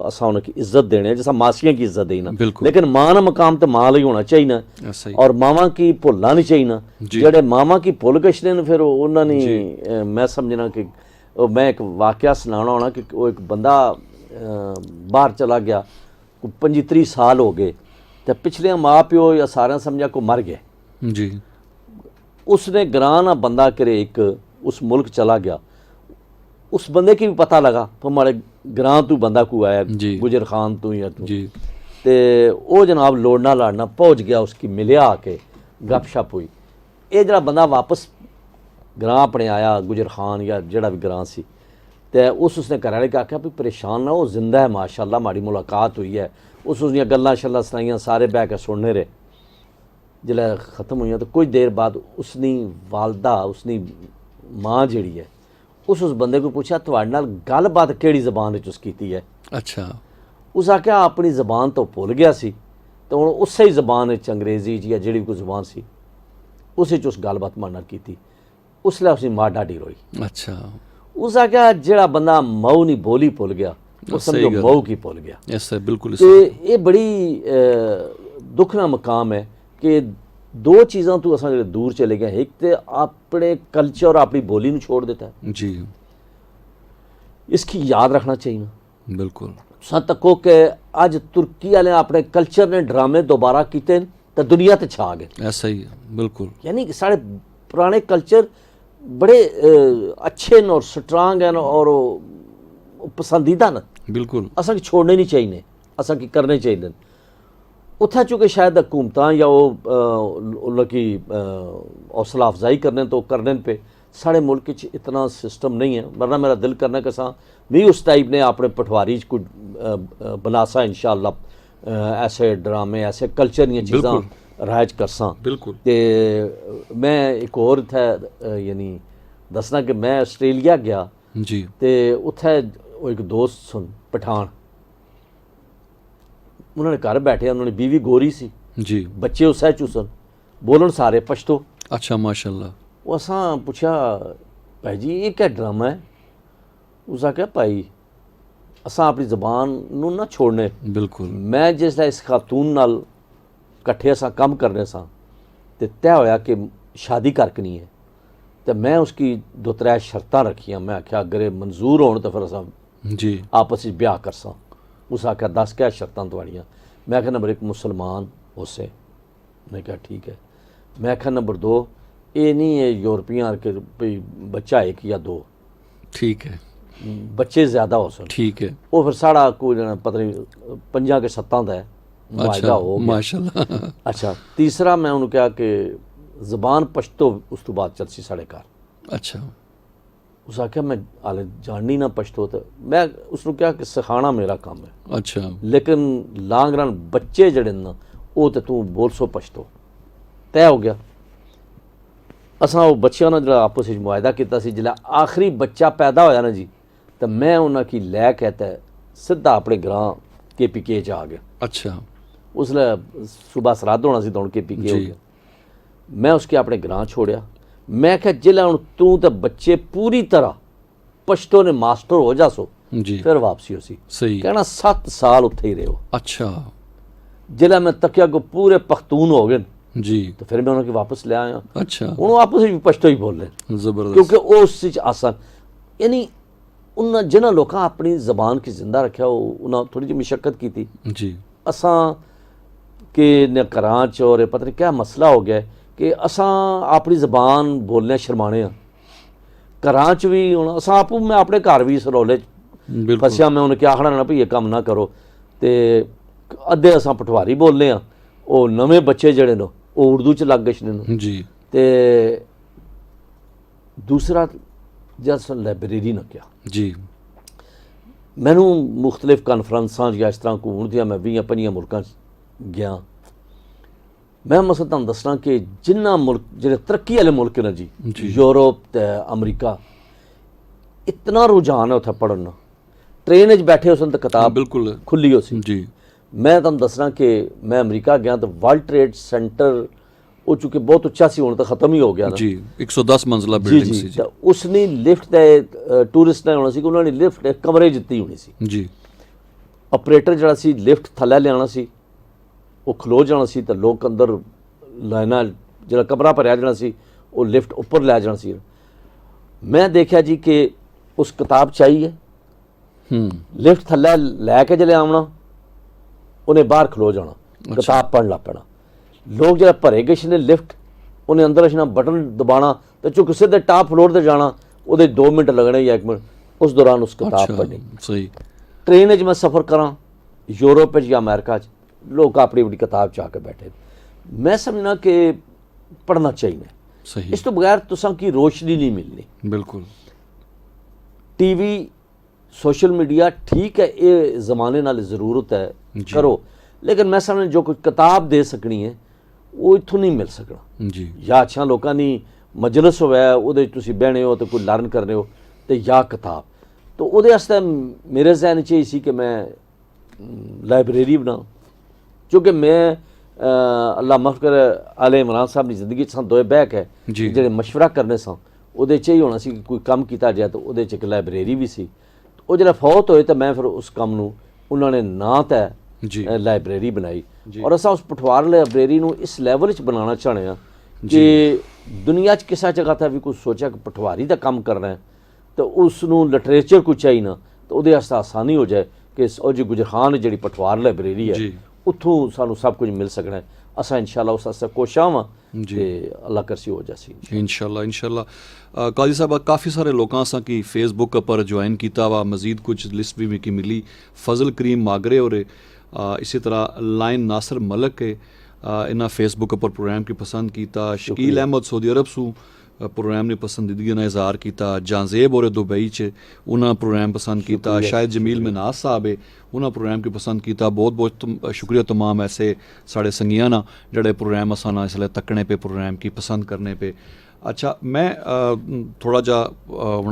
Speaker 2: اساں انہاں کی عزت دینے جیسا ماسیاں کی عزت دینا،
Speaker 1: بالکل
Speaker 2: لیکن ماں نا مقام تو ماں لئی ہونا چاہیے نا،
Speaker 1: ایسا ہی
Speaker 2: اور ماواں کی بھولنا نہیں چاہیے نا،
Speaker 1: جی
Speaker 2: جڑے ماواں کی بھول گشتے نے پھر انہاں نے میں سمجھنا کہ میں ایک واقعہ سنانا ہونا کہ وہ ایک بندہ باہر چلا گیا، 25 سال ہو گئے، تو پچھلے ماں پیو یا سارے سمجھا کو مر گئے،
Speaker 1: جی
Speaker 2: اس نے گراں نہ بندہ کرے ایک اس ملک چلا گیا، اس بندے کی بھی پتہ لگا تو ہمارے گراں تو بندہ کو آیا
Speaker 1: جی
Speaker 2: گجر خان تو یا تو
Speaker 1: جی
Speaker 2: تے او جناب لوڑنا لاڑنا پہنچ گیا، اس کی ملیا آ کے گپ شپ ہوئی، یہ جڑا بندہ واپس گراں اپنے آیا گجر خان یا جڑا بھی گراں سی، تے اس نے گھر والے آخیا بھی پریشان نہ ہو، زندہ ہے ماشاءاللہ، ماڑی ملاقات ہوئی ہے، اس دیاں گلاں شلاں سنائیاں، سارے بہ کے سننے رہے، جلے ختم ہوئی تو کچھ دیر بعد اس نے والدہ اس نے ماں جڑی ہے اس بندے کو پوچھا تواڈے نال گل بات کیڑی زبان وچ کیتی ہے؟
Speaker 1: اچھا
Speaker 2: اس آخیا اپنی زبان تو بھول گیا سی، تو ہن اسی ہی زبان وچ انگریزی یا جڑی کوئی زبان سی اس وچ اس گل بات ماں نال کیتی، اس لیے اس دی ماں ڈاڈی روئی۔
Speaker 1: اچھا
Speaker 2: اس آخیا جڑا بندہ مئو نہیں بولی بھول گیا وہ سمجھو مئو کی بھول گیا۔
Speaker 1: ایسا بالکل
Speaker 2: تو یہ بڑی دکھنا مقام ہے کہ دو چیزاں تو اساں جڑے دور چلے گئے، ایک تے اپنے کلچر اور اپنی بولی نو چھوڑ دیتا ہے،
Speaker 1: جی
Speaker 2: اس کی یاد رکھنا چاہیے نا۔
Speaker 1: بالکل
Speaker 2: ساتھ تکو کہ اج ترکی والے اپنے کلچر نے ڈرامے دوبارہ کیتے تو دنیا تے چھا گئے،
Speaker 1: ایسا ہی ہے بالکل،
Speaker 2: یعنی کہ سارے پرانے کلچر بڑے اچھے ہیں اور سٹرانگ ہیں اور پسندیدہ نا،
Speaker 1: بالکل
Speaker 2: اساں کی چھوڑنے نہیں چاہیے، اساں کی کرنے چاہیے۔ اتھا چونکہ شاید حکومتاں یا وہ انہوں کی حوصلہ افزائی کرنے تو کرنے پہ سارے ملک اتنا سسٹم نہیں ہے، ورنہ میرا دل کرنا کہ ساں بھی اس ٹائپ نے اپنے پٹھواری کو بناسا انشاءاللہ، ایسے ڈرامے ایسے کلچر یہ چیزاں رائج کرساں۔
Speaker 1: بالکل
Speaker 2: تے میں ایک اور تھا یعنی دسنا کہ میں آسٹریلیا گیا
Speaker 1: جی
Speaker 2: تے اتھے ایک دوست سن پٹھان، انہوں نے گھر بیٹھے، انہوں نے بیوی گوری سی،
Speaker 1: جی
Speaker 2: بچے اس چو سن، بولن سارے پشتو۔
Speaker 1: اچھا ماشاءاللہ،
Speaker 2: وہ اساں پوچھا بھائی جی یہ کیا ڈرامہ ہے؟ اس آخیا بھائی اساں اپنی زبان نو نہ چھوڑنے،
Speaker 1: بالکل
Speaker 2: میں جس طرح اس خاتون نال کٹھے اساں کم کرنے ساں تے طے ہویا کہ شادی کرکنی ہے، تو میں اس کی 2-3 شرطاں رکھیاں. میں آخیا اگر یہ منظور ہون تو پھر اصا
Speaker 1: جی
Speaker 2: آپس وچ بیاہ کرساں. اس آخیا 10 کیا شرطاں تواڑیاں. میں آخیا نمبر 1 مسلمان ہوسے. میں کہا ٹھیک ہے. میں آخیا نمبر 2 یہ نہیں ہے یورپیاں کہ بھئی بچہ 1 یا 2,
Speaker 1: ٹھیک ہے
Speaker 2: بچے زیادہ ہو سن.
Speaker 1: ٹھیک ہے.
Speaker 2: وہ پھر ساڑا کوئی پتہ نہیں 5 کے 7 دا ہے معاہدہ
Speaker 1: اچھا
Speaker 2: ہو گیا.
Speaker 1: ماشاء اللہ.
Speaker 2: اچھا تیسرا میں انہوں کہا کہ زبان پشتو اس تو بعد چلسی ساڑے گھر.
Speaker 1: اچھا
Speaker 2: اس آخیا میں ہالے جاننی نہ پشتو. تو میں اس نے کہا کہ سکھانا میرا کام ہے
Speaker 1: اچھا
Speaker 2: لیکن لانگ رن بچے جڑے نا وہ تو بول سو پشتو. طے ہو گیا. اساں وہ بچیاں نے جڑا آپس وچ معاہدہ کیتا سی جلے آخری بچہ پیدا ہویا نا جی تو میں انہاں کی لے کہتا ہے سدھا اپنے گراں KPK چ آ گیا.
Speaker 1: اچھا
Speaker 2: اس لیے صبح سرحد ہونا سی تو ہوں KPK ہو
Speaker 1: جی.
Speaker 2: گیا. میں اس کے اپنے گراں چھوڑیا. میں کہ جلے ہوں تو بچے پوری طرح پشتو نے ماسٹر ہو جا سو
Speaker 1: جی
Speaker 2: پھر واپسی ہو سی.
Speaker 1: صحیح.
Speaker 2: کہنا 7 سال اتھے ہی رہے ہو.
Speaker 1: اچھا
Speaker 2: جلے میں تکیا کو پورے پختون ہو گئے
Speaker 1: جی.
Speaker 2: تو پھر میں انہوں کی واپس لے آیا.
Speaker 1: اچھا
Speaker 2: انہوں آپس بھی پشتو ہی بول لیں
Speaker 1: زبردست.
Speaker 2: کیونکہ وہ اس سے آسان. یعنی انہاں جنہاں لوکاں اپنی زبان کی زندہ رکھیا انہاں تھوڑی جی مشقت کی تھی.
Speaker 1: جی
Speaker 2: اساں کہ نہ کراچ اور پتہ نہیں کیا مسئلہ ہو گیا ہے کہ اساں اپنی زبان بولنے شرمانے ہاں. کراچ بھی ہوں اساں آپ میں اپنے گھر بھی اس رولے
Speaker 1: بالکل
Speaker 2: پھسیا. میں انہیں کیا آخنا نا بھی یہ کام نہ کرو. تے ادھے اساں پٹواری بولنے ہاں. وہ نویں بچے جڑے نو وہ اردو چ لگ گئے نو.
Speaker 1: جی
Speaker 2: تے دوسرا جب لائبریری نہ کیا
Speaker 1: جی
Speaker 2: میں نوں مختلف کانفرنساں یا اس طرح کو ہون دیا میں 20-25 ملکاں گیا. میں مثلا تم دسنا کہ جنہ ملک جڑے ترقی والے ملک نے جی یورپ تے امریکہ اتنا رجحان ہے اتنے پڑھنا. ٹرین وچ بیٹھے اس تے کتاب
Speaker 1: بالکل
Speaker 2: کھلی ہو سی.
Speaker 1: جی
Speaker 2: میں تم دسنا کہ میں امریکہ گیا تو ورلڈ ٹریڈ سینٹر وہ چونکہ بہت اچھا سی ہوں تو ختم ہی ہو گیا نا.
Speaker 1: جی 110 منزلہ
Speaker 2: جی
Speaker 1: بلڈنگ
Speaker 2: جی
Speaker 1: سی. جی
Speaker 2: تو اس نے لفٹ دے ٹورسٹ نے ہونا سی کہ انہوں نے لفٹ کمرے جتی ہونی سی.
Speaker 1: جی
Speaker 2: آپریٹر جڑا سی لفٹ تھلے لے آنا سی وہ کھلو جانا سی تو لوگ اندر لائنا جڑا کمرہ بھریا جانا سی وہ لفٹ اوپر لے جانا سی. میں دیکھا جی کہ اس کتاب چاہیے لفٹ تھلے لے کے جلے آونا انہیں باہر کھلو جانا کتاب پڑھ لا پینا. لوگ جڑا بھرے گئے نے لفٹ انہیں اندر اچھنا بٹن دبانا تو چونکہ سیدھے ٹاپ فلور تے جانا وہ 2 منٹ لگنے یا 1 منٹ اس دوران اس کتاب پڑھنی.
Speaker 1: صحیح.
Speaker 2: ٹرین میں سفر کراں یورپ یا امریکہ لوگ اپنی اپنی کتاب چاہ کے بیٹھے. میں سمجھنا کہ پڑھنا چاہیے.
Speaker 1: صحیح
Speaker 2: اس تو بغیر تساں کی روشنی نہیں ملنی.
Speaker 1: بالکل.
Speaker 2: ٹی وی سوشل میڈیا ٹھیک ہے یہ زمانے نال ضرورت ہے کرو لیکن میں سمجھنا جو کوئی کتاب دے سکنی ہے وہ اتوں نہیں مل سکنا.
Speaker 1: جی
Speaker 2: یا اچھا لوکاں دی مجلس ہویا وہ تسی بہنے ہو تو کوئی لرن کرنے ہو تو یا کتاب تو وہ میرے ذہن چ سی کہ میں لائبریری بناؤں. چونکہ میں اللہ معاف کرے آل عمران صاحب کی زندگی سن 2 بہک ہے جڑے مشورہ کرنے سن وہ ہی ہونا سی کہ کوئی کام کیتا جائے تو وہ ایک لائبریری بھی سی. وہ جب فوت ہوئے تو میں پھر اس کام نو انہوں نے نا تے لائبریری بنائی. اور اساں اس پٹوار لائبریری نو اس لیول چ بنانا چاہنے ہیں کہ دنیا چ کسا جگہ تھا بھی کوئی سوچا کہ پٹواری دا کام کرنا ہے تو اس نو لٹریچر کو چاہیے نا تو وہ آسانی ہو جائے کہ او جی گجر خان جڑی پٹوار لائبریری ہے اتوں سانو سب کچھ مل سکنا ہے. اساں انشاءاللہ اس واسطے کوشاں ہاں کہ اللہ کرسی ہو جاسی
Speaker 1: انشاءاللہ. قاضی صاحب کافی سارے لوکاں اساں کی فیس بک پر جوائن کیتا وا مزید کچھ لسٹ بھی کی ملی. فضل کریم ماگرے اور اسی طرح لائن ناصر ملک ہے انہاں فیس بک پر پروگرام کی پسند کیتا. شکیل احمد سعودی عرب سو پروگرام نے پسندیدگی نے اظہار کیتا. جانزیب اور دبئی چ انہاں پروگرام پسند کیتا. شاید جمیل مناز صاحب ہے انہاں پروگرام کی پسند کیتا. بہت بہت شکریہ تمام ایسے ساڑے سنگیاں نا جڑے پروگرام اساں اس لیے تکنے پہ پروگرام کی پسند کرنے پہ. اچھا میں تھوڑا جا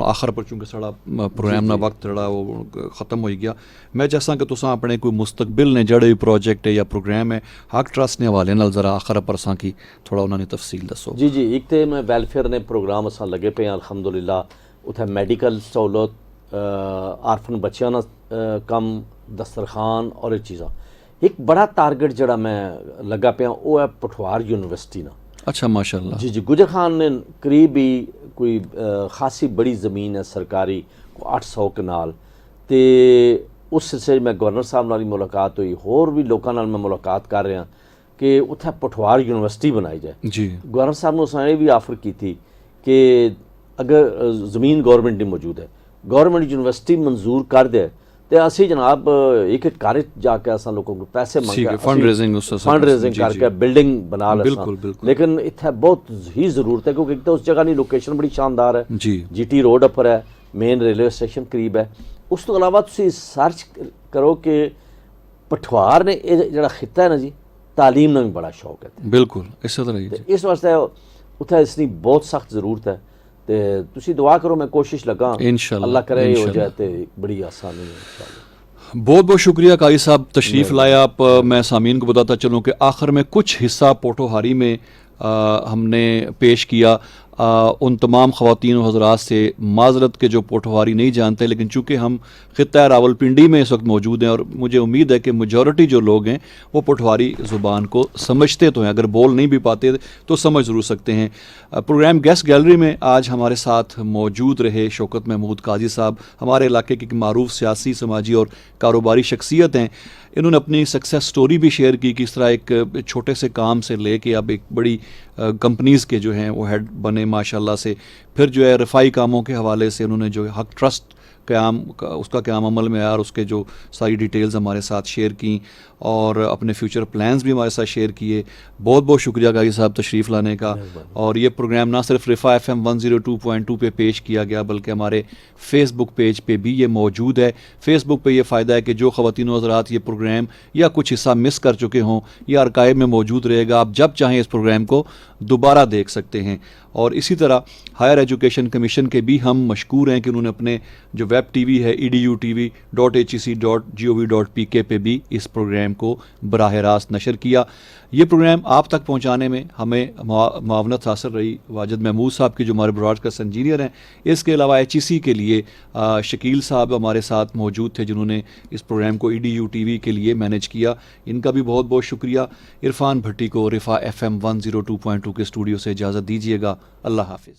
Speaker 1: آخر پر چونکہ ساڑا پروگرام نا وقت جڑا وہ ختم ہوئی گیا میں چاہساں کہ تساں اپنے کوئی مستقبل نے جڑے بھی پروجیکٹ ہے یا پروگرام ہے حق ٹرسٹ نے حوالے نال ذرا آخر پر اساں کی تھوڑا انہاں نے تفصیل دسو.
Speaker 2: جی ایک تے میں ویلفیئر نے پروگرام اساں لگے پے ہیں الحمدللہ. اتھے میڈیکل سہولت آرفن بچیاں نا کم دسترخوان اور یہ چیزاں. ایک بڑا ٹارگٹ جڑا میں لگا پیا وہ ہے پٹھوار یونیورسٹی نا.
Speaker 1: اچھا ماشاءاللہ.
Speaker 2: جی جی گجر خان نے قریب ہی کوئی خاصی بڑی زمین ہے سرکاری 800 کنال تے اس سلسلے میں گورنر صاحب نال ملاقات ہوئی, اور بھی لوکاں نال میں ملاقات کر رہا کہ اتھے پٹھوار یونیورسٹی بنائی جائے.
Speaker 1: جی
Speaker 2: گورنر صاحب نے اس نے بھی آفر کی تھی کہ اگر زمین گورنمنٹ نہیں موجود ہے, گورنمنٹ یونیورسٹی منظور کر دے تو اسی جناب ایک ایک کار جا کے اساں لوگوں کو پیسے منگا
Speaker 1: فنڈ ریزنگ
Speaker 2: کر کے بلڈنگ بنا لے.
Speaker 1: بالکل.
Speaker 2: لیکن اتنے بہت ہی ضرورت ہے کیونکہ ایک تو اس جگہ کی لوکیشن بڑی شاندار ہے,
Speaker 1: جی
Speaker 2: ٹی روڈ اپر ہے, مین ریلوے اسٹیشن قریب ہے. اس تو علاوہ تسی سرچ کرو کہ پٹھوار نے یہ جڑا خطہ ہے نا جی, تعلیم میں بھی بڑا شوق ہے.
Speaker 1: بالکل اسی طرح ہی.
Speaker 2: اس واسطے اتنے اس کی بہت سخت ضرورت ہے. تے تسی دعا کرو, میں کوشش لگا
Speaker 1: انشاءاللہ
Speaker 2: اللہ کرے ہو جائے تے بڑی آسانی ہے انشاءاللہ.
Speaker 1: بہت بہت شکریہ قاری صاحب تشریف لائے آپ. میں سامعین کو بتاتا چلوں کہ آخر میں کچھ حصہ پوٹھوہاری میں ہم نے پیش کیا. ان تمام خواتین و حضرات سے معذرت کے جو پوٹھوہاری نہیں جانتے, لیکن چونکہ ہم خطہ راولپنڈی میں اس وقت موجود ہیں اور مجھے امید ہے کہ میجورٹی جو لوگ ہیں وہ پوٹھوہاری زبان کو سمجھتے تو ہیں, اگر بول نہیں بھی پاتے تو سمجھ ضرور سکتے ہیں. پروگرام گیسٹ گیلری میں آج ہمارے ساتھ موجود رہے شوکت محمود قاضی صاحب, ہمارے علاقے کے معروف سیاسی سماجی اور کاروباری شخصیت ہیں. انہوں نے اپنی سکسیس سٹوری بھی شیئر کی, کس طرح ایک چھوٹے سے کام سے لے کے اب ایک بڑی کمپنیز کے جو ہیں وہ ہیڈ بنے ماشاءاللہ سے. پھر جو ہے رفائی کاموں کے حوالے سے انہوں نے جو حق ٹرسٹ اس کا قیام عمل میں آیا اور اس کے جو ساری ڈیٹیلز ہمارے ساتھ شیئر کیں اور اپنے فیوچر پلانز بھی ہمارے ساتھ شیئر کیے. بہت بہت شکریہ قاضی صاحب تشریف لانے کا. اور یہ پروگرام نہ صرف رفا FM 102.2 پہ پیش کیا گیا بلکہ ہمارے فیس بک پیج پہ بھی یہ موجود ہے. فیس بک پہ یہ فائدہ ہے کہ جو خواتین و حضرات یہ پروگرام یا کچھ حصہ مس کر چکے ہوں یہ آرکائیو میں موجود رہے گا, آپ جب چاہیں اس پروگرام کو دوبارہ دیکھ سکتے ہیں. اور اسی طرح ہائر ایجوکیشن کمیشن کے بھی ہم مشکور ہیں کہ انہوں نے اپنے جو ویب ٹی وی ہے edutv.hec.gov.pk پہ بھی اس پروگرام کو براہ راست نشر کیا. یہ پروگرام آپ تک پہنچانے میں ہمیں معاونت حاصل رہی واجد محمود صاحب کی جو ہمارے براڈ کاسٹ انجینئر ہیں. اس کے علاوہ HEC کے لیے شکیل صاحب ہمارے ساتھ موجود تھے جنہوں نے اس پروگرام کو EDUTV کے لیے مینیج کیا, ان کا بھی بہت بہت شکریہ. عرفان بھٹی کو رفا FM 102.2 کے اسٹوڈیو سے اجازت دیجیے گا. اللہ حافظ.